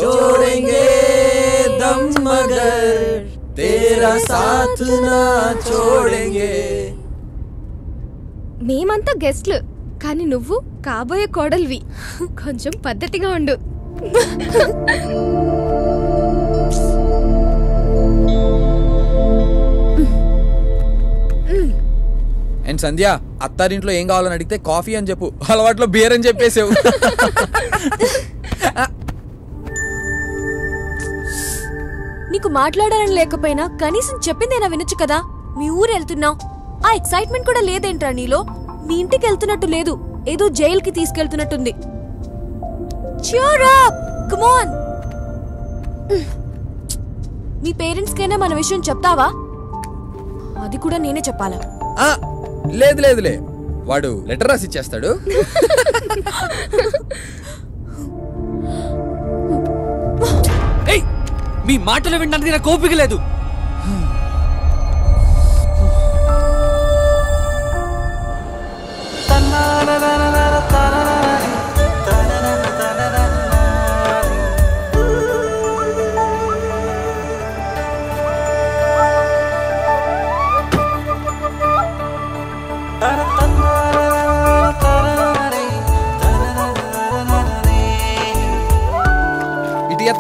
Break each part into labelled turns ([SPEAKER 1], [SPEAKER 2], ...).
[SPEAKER 1] छोड़ेंगे दम मगर तेरा साथ ना छोड़ेंगे.
[SPEAKER 2] మేమంతా గెస్ట్లు, కానీ నువ్వు కాబోయే కోడలివి. కొంచెం పద్ధతిగా ఉండు.
[SPEAKER 1] అండ్ సంధ్య, అత్తారింట్లో ఏం కావాలని అడిగితే కాఫీ అని చెప్పు, అలవాట్లో బియర్ అని చెప్పేసావు.
[SPEAKER 3] నీకు మాట్లాడాలని లేకపోయినా కనీసం చెప్పిందేనా వినొచ్చు కదా. మీ ఊరు వెళ్తున్నావు, ఆ ఎక్సైట్మెంట్ కూడా లేదేంట్రా నీలో? మీ ఇంటికి వెళ్తున్నట్టు లేదు, ఏదో జైలుకి తీసుకెళ్తున్నట్టుంది. Cheer up! Come on! Me parents కైనా మన విషయం చెప్తావా? అది కూడా నేనే చెప్పాలా?
[SPEAKER 1] లేదు లేదులే, వాడు లెటర్ రాసి ఇచ్చేస్తాడు.
[SPEAKER 4] మీ మాటలు వినడానికి నాకు ఓపిక లేదు.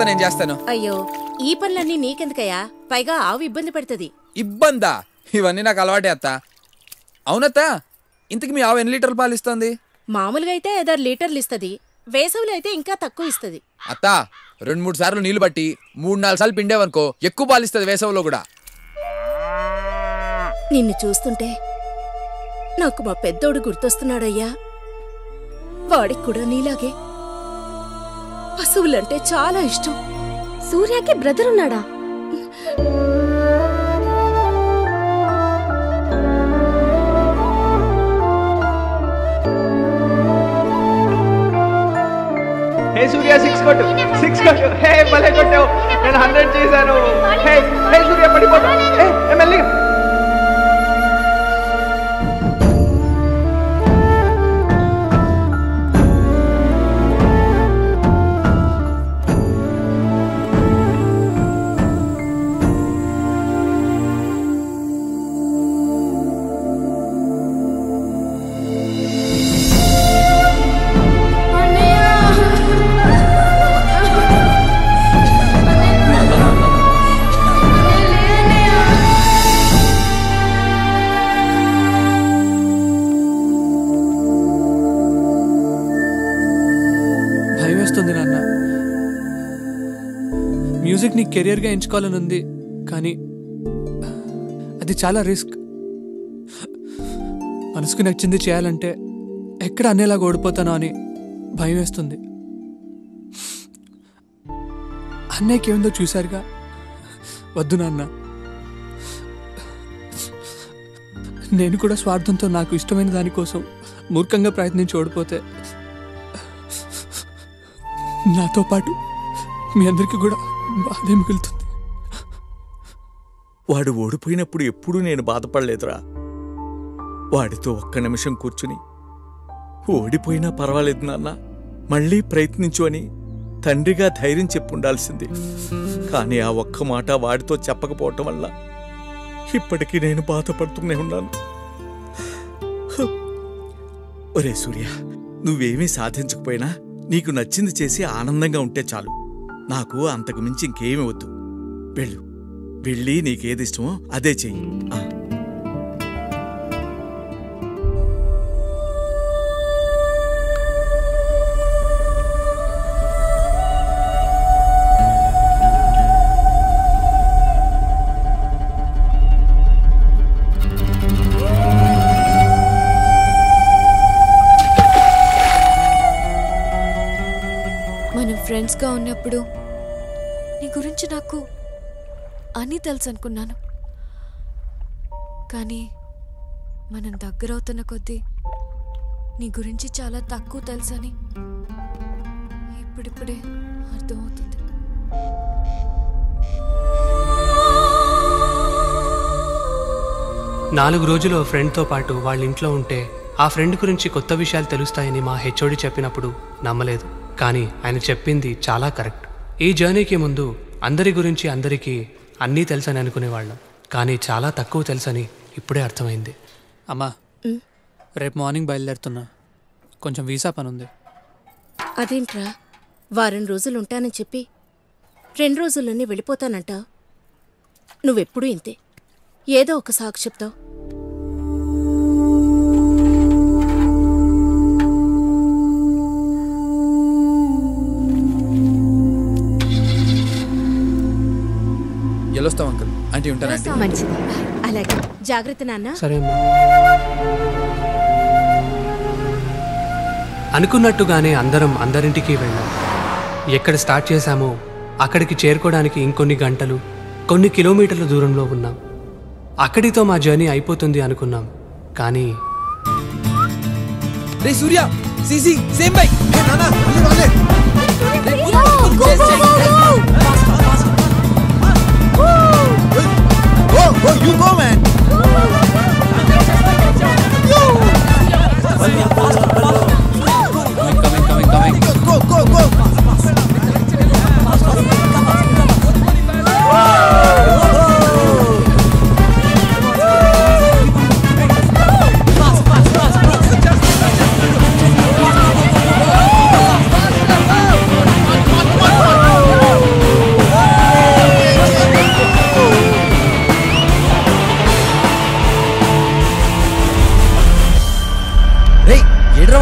[SPEAKER 1] నేను చేస్తాను.
[SPEAKER 5] అయ్యో, ఈ పనులన్నీ నీకెందుకయ్యా? పైగా ఆవు ఇబ్బంది పడుతుంది.
[SPEAKER 1] ఇబ్బందా? ఇవన్నీ నాకు అలవాటే అత్త. అవునత్త, ఇంతకు మీ ఆవు ఎన్ని లీటర్లు పాలు ఇస్తుంది?
[SPEAKER 5] మామూలుగా అయితే 5-6 లీటర్లు ఇస్తుంది. వేసవిలో అయితే ఇంకా తక్కువ ఇస్తుంది.
[SPEAKER 1] అత్త, 2-3 సార్లు నీళ్లు బట్టి 3-4 సార్లు పిండేవనుకో ఎక్కువ పాలు ఇస్తుంది వేసవిలో కూడా.
[SPEAKER 5] నిన్ను చూస్తుంటే నాకు మా పెద్దోడు గుర్తొస్తున్నాడయ్యా. వాడికి కూడా నీలాగే పశువులంటే చాలా ఇష్టం.
[SPEAKER 2] సూర్యకి బ్రదర్ ఉన్నాడా?
[SPEAKER 6] హే సూర్య, 6 కొట్టు, 6 కొట్టు. హే భలే కొట్టావు, నేను 100 చేశాను. హే హే సూర్య, పడిపోతా. హే మెల్లిగా.
[SPEAKER 7] మ్యూజిక్ ని కెరియర్గా ఎంచుకోవాలని ఉంది, కానీ అది చాలా రిస్క్. మనసుకు నచ్చింది చేయాలంటే ఎక్కడ అనేలాగా ఓడిపోతానో అని భయం వేస్తుంది. అన్నయ్యకి ఏముందో చూశారుగా. వద్దు నాన్న, నేను కూడా స్వార్థంతో నాకు ఇష్టమైన దానికోసం మూర్ఖంగా ప్రయత్నించి ఓడిపోతే నాతో పాటు మీ అందరికీ కూడా బాధే మిగులుతుంది.
[SPEAKER 8] వాడు ఓడిపోయినప్పుడు ఎప్పుడూ నేను బాధపడలేదురా. వాడితో ఒక్క నిమిషం కూర్చుని ఓడిపోయినా పర్వాలేదు నాన్న, మళ్ళీ ప్రయత్నించు అని తండ్రిగా ధైర్యం చెప్పుండాల్సింది. కానీ ఆ ఒక్క మాట వాడితో చెప్పకపోవటం వల్ల ఇప్పటికీ నేను బాధపడుతూనే ఉన్నాను. ఒరే సూర్య, నువ్వేమీ సాధించకపోయినా నీకు నచ్చింది చేసి ఆనందంగా ఉంటే చాలు. నాకు అంతకు మించి ఇంకేమీ వద్దు. వెళ్ళు, వెళ్ళి నీకేది ఇష్టమో అదే చెయ్యి.
[SPEAKER 3] ఫ్రెండ్స్గా ఉన్నప్పుడు నీ గురించి నాకు అన్నీ తెలుసు అనుకున్నాను. కానీ మనం దగ్గరవుతున్న కొద్దీ నీ గురించి చాలా తక్కువ తెలుసని ఇప్పుడిప్పుడే అర్థమవుతుంది.
[SPEAKER 7] నాలుగు రోజులు ఫ్రెండ్తో పాటు వాళ్ళ ఇంట్లో ఉంటే ఆ ఫ్రెండ్ గురించి కొత్త విషయాలు తెలుస్తాయని మా హెచ్ఓడి చెప్పినప్పుడు నమ్మలేదు. కానీ ఆయన చెప్పింది చాలా కరెక్ట్. ఈ జర్నీకి ముందు అందరి గురించి అందరికీ అన్నీ తెలుసని అనుకునేవాళ్ళం, కానీ చాలా తక్కువ తెలుసని ఇప్పుడే అర్థమైంది. అమ్మా, రేపు మార్నింగ్ బయలుదేరుతున్నా. కొంచెం వీసా పని ఉంది.
[SPEAKER 5] అదేంట్రా, వారం రోజులు ఉంటానని చెప్పి 2 రోజుల్లోనే వెళ్ళిపోతానంట. నువ్వెప్పుడూ ఇంతే, ఏదో ఒక సాకు చెప్తావు.
[SPEAKER 1] ఎల్లొస్తాం అంకుల్. ఆంటీ ఉంటానంటే.
[SPEAKER 5] మంచిది, అలాగే. జాగ్రత్త నాన్న.
[SPEAKER 7] సరే అమ్మా. అనుకున్నట్టుగానే అందరం అందరింటికి వెళ్ళాం. ఎక్కడ స్టార్ట్ చేశామో అక్కడికి చేరుకోవడానికి ఇంకొన్ని గంటలు, కొన్ని కిలోమీటర్ల దూరంలో ఉన్నాం. అక్కడితో మా జర్నీ అయిపోతుంది అనుకున్నాం, కానీ
[SPEAKER 1] రే Surya, CC same bike.
[SPEAKER 9] You go, man.
[SPEAKER 1] Coming.
[SPEAKER 9] Go.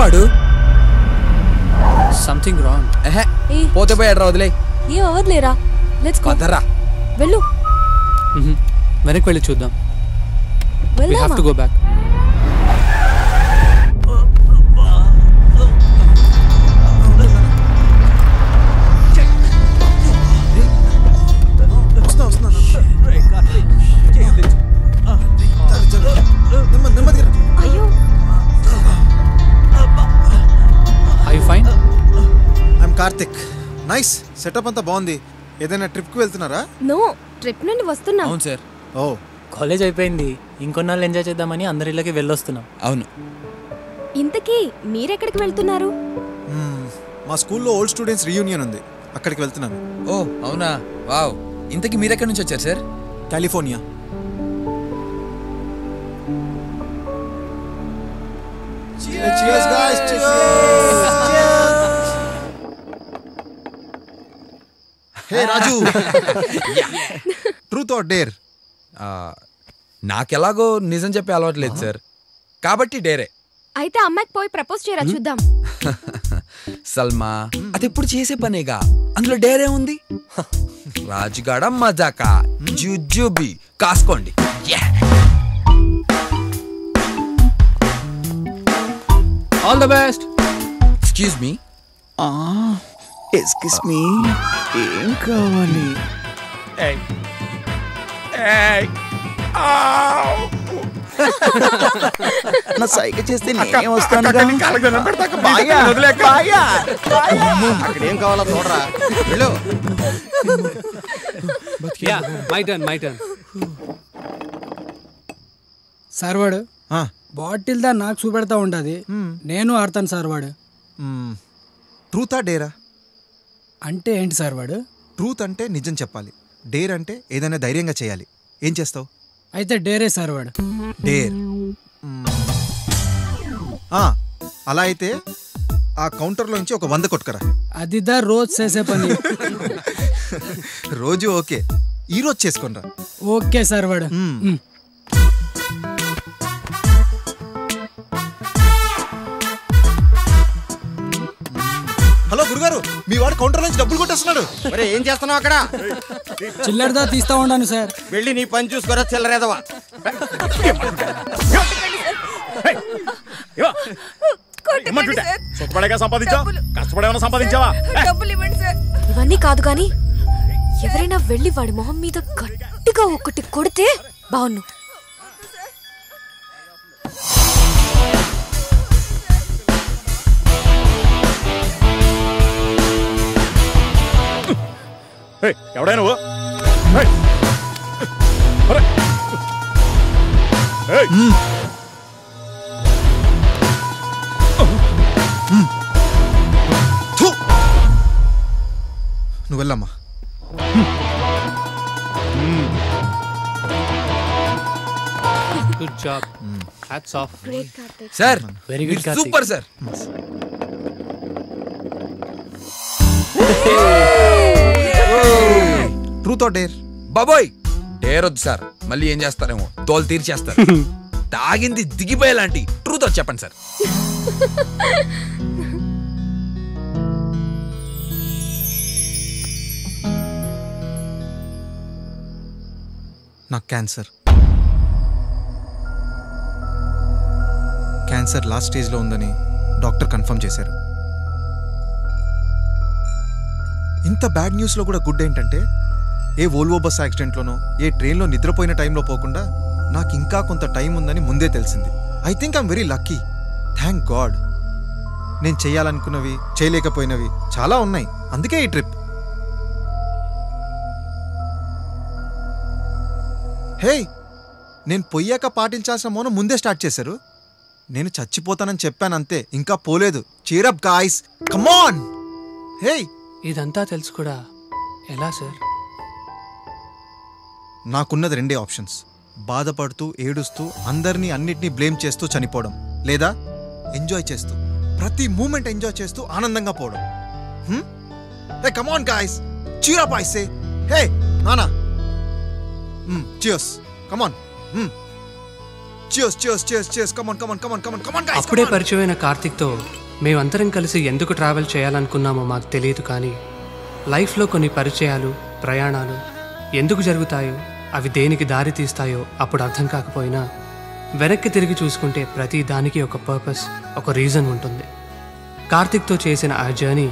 [SPEAKER 1] వాడు
[SPEAKER 7] సంథింగ్ రాంగ్.
[SPEAKER 1] పోతే పోయి ఎడ్రా, వదిలే.
[SPEAKER 3] ఏం అవ్వదులేరా, లెట్స్ గో.
[SPEAKER 1] పదరా,
[SPEAKER 3] వెళ్ళు.
[SPEAKER 7] వెనక్కి వెళ్ళి చూద్దాం. We have to go back.
[SPEAKER 9] Karthik, nice setup అంతా బాగుంది. ఏదైనా ట్రిప్ కి వెళ్తున్నారా?
[SPEAKER 2] నో, ట్రిప్ నుండి వస్తున్నా.
[SPEAKER 1] అవును సార్.
[SPEAKER 9] ఓ,
[SPEAKER 10] కాలేజ్ అయిపోయింది, ఇంకొన్నాళ్ళు ఎంజాయ్ చేద్దామని అందరి ఇళ్ళకి వెళ్ళొస్తున్నాం.
[SPEAKER 1] అవును.
[SPEAKER 2] ఇంతకీ మీరెక్కడికి వెళ్తున్నారు?
[SPEAKER 9] మా స్కూల్లో ఓల్డ్ స్టూడెంట్స్ రీయూనియన్ ఉంది, అక్కడికి వెళ్తున్నాను.
[SPEAKER 1] ఓ అవునా, వావ్. ఇంతకీ మీరెక్కడి నుంచి వచ్చారు sir?
[SPEAKER 9] California. Cheers guys, Hey Raju. Truth or dare?
[SPEAKER 1] నాకెలాగో నిజం చెప్పే అలవాటు లేదు సార్, కాబట్టి డేరే.
[SPEAKER 2] అయితే అమ్మాయికి పోయి ప్రపోజ్ చేయరా చూద్దాం.
[SPEAKER 1] సల్మా, అది ఎప్పుడు చేసే పనేగా, అందులో డేరే ఉంది. రాజుగాడ మజాకా, జుజుబి కాసుకోండి.
[SPEAKER 7] All the best.
[SPEAKER 1] Excuse me.
[SPEAKER 8] Excuse me, ఏం కావాలి? నా సైగ చేస్తే నేను వస్తాను.
[SPEAKER 9] ఏం కావాలో చూడరా.
[SPEAKER 7] My turn.
[SPEAKER 11] సార్ వాడు బాటిల్ దా నాకు చూపెడతా ఉంటది, నేను ఆడతాను సార్ వాడు.
[SPEAKER 9] ట్రూతా డేరా
[SPEAKER 11] అంటే ఏంటి సార్ వాడు?
[SPEAKER 9] ట్రూత్ అంటే నిజం చెప్పాలి, డేర్ అంటే ఏదైనా ధైర్యంగా చేయాలి. ఏం చేస్తావు?
[SPEAKER 11] అయితే డేరే సార్ వాడు.
[SPEAKER 9] డేర్. అలా అయితే ఆ కౌంటర్లో నుంచి ఒక 100 కొట్టుకరా.
[SPEAKER 11] అదిదా రోజు చేసే పని.
[SPEAKER 9] రోజు ఓకే, ఈ రోజు చేసుకోనరా.
[SPEAKER 11] ఓకే సార్ వాడు.
[SPEAKER 9] హలో గురుగారు, మీ వాడు కౌంటర్ నుంచి డబ్బులు కొట్టేస్తున్నాడు.
[SPEAKER 12] ఏం చేస్తున్నావు అక్కడ?
[SPEAKER 11] చిల్లరదా తీస్తా ఉన్నాను సార్.
[SPEAKER 12] వెళ్ళి నీ పని చూసుకోరా చిల్లరేదవా.
[SPEAKER 3] ఇవన్నీ కాదు కానీ ఎవరైనా వెళ్ళి వాడి మొహం మీద గట్టిగా ఒకటి కొడితే బాగున్ను.
[SPEAKER 13] ఎవడా నువ్వు?
[SPEAKER 9] నువ్వు వెళ్ళమ్మా.
[SPEAKER 7] Good job. Hats off.
[SPEAKER 2] Great Karthik.
[SPEAKER 1] Sir
[SPEAKER 10] very good Karthik.
[SPEAKER 1] Super sir.
[SPEAKER 9] Truth or dare?
[SPEAKER 1] బాబోయ్ డేర్ వద్దు సార్, మళ్ళీ ఏం చేస్తారేమో తోలు తీర్చేస్తారు. తాగింది దిగిపోయేలాంటి ట్రూత్ వచ్చి చెప్పండి సార్.
[SPEAKER 9] నాకు క్యాన్సర్ లాస్ట్ స్టేజ్లో ఉందని డాక్టర్ కన్ఫర్మ్ చేశారు. ఇంత బ్యాడ్ న్యూస్లో కూడా గుడ్ ఏంటంటే ఏ వోల్వో బస్ యాక్సిడెంట్లోనో ఏ ట్రైన్లో నిద్రపోయిన టైంలో పోకుండా నాకు ఇంకా కొంత టైం ఉందని ముందే తెలిసింది. I think I'm very lucky. Thank God. నేను చేయాలనుకున్నవి చేయలేకపోయినవి చాలా ఉన్నాయి, అందుకే ఈ ట్రిప్. హే, నేను పొయ్యాక పాటించాల్సిన మౌనం ముందే స్టార్ట్ చేశారు. నేను చచ్చిపోతానని చెప్పానంతే, ఇంకా పోలేదు. Cheer up guys, come on. Hey,
[SPEAKER 7] ఇదంతా తెలుసు కూడా ఎలా సార్?
[SPEAKER 9] నాకున్నది రెండే ఆప్షన్స్. బాధపడుతూ ఏడుస్తూ అందరినీ అన్నిటినీ బ్లేమ్ చేస్తూ చనిపోవడం, లేదా ఎంజాయ్ చేస్తూ ప్రతి మూమెంట్ ఎంజాయ్ చేస్తూ ఆనందంగా పోవడం. Hey come on guys, cheer up I say. Hey నానా, cheers, come on, cheers, come on guys.
[SPEAKER 7] అప్పుడే పరిచయమైన కార్తిక్తో మేమందరం కలిసి ఎందుకు ట్రావెల్ చేయాలనుకున్నామో మాకు తెలియదు, కానీ లైఫ్లో కొన్ని పరిచయాలు, ప్రయాణాలు ఎందుకు జరుగుతాయో, అవి దేనికి దారి తీస్తాయో అప్పుడు అర్థం కాకపోయినా వెనక్కి తిరిగి చూసుకుంటే ప్రతి దానికి ఒక పర్పస్, ఒక రీజన్ ఉంటుంది. కార్తిక్తో చేసిన ఆ జర్నీ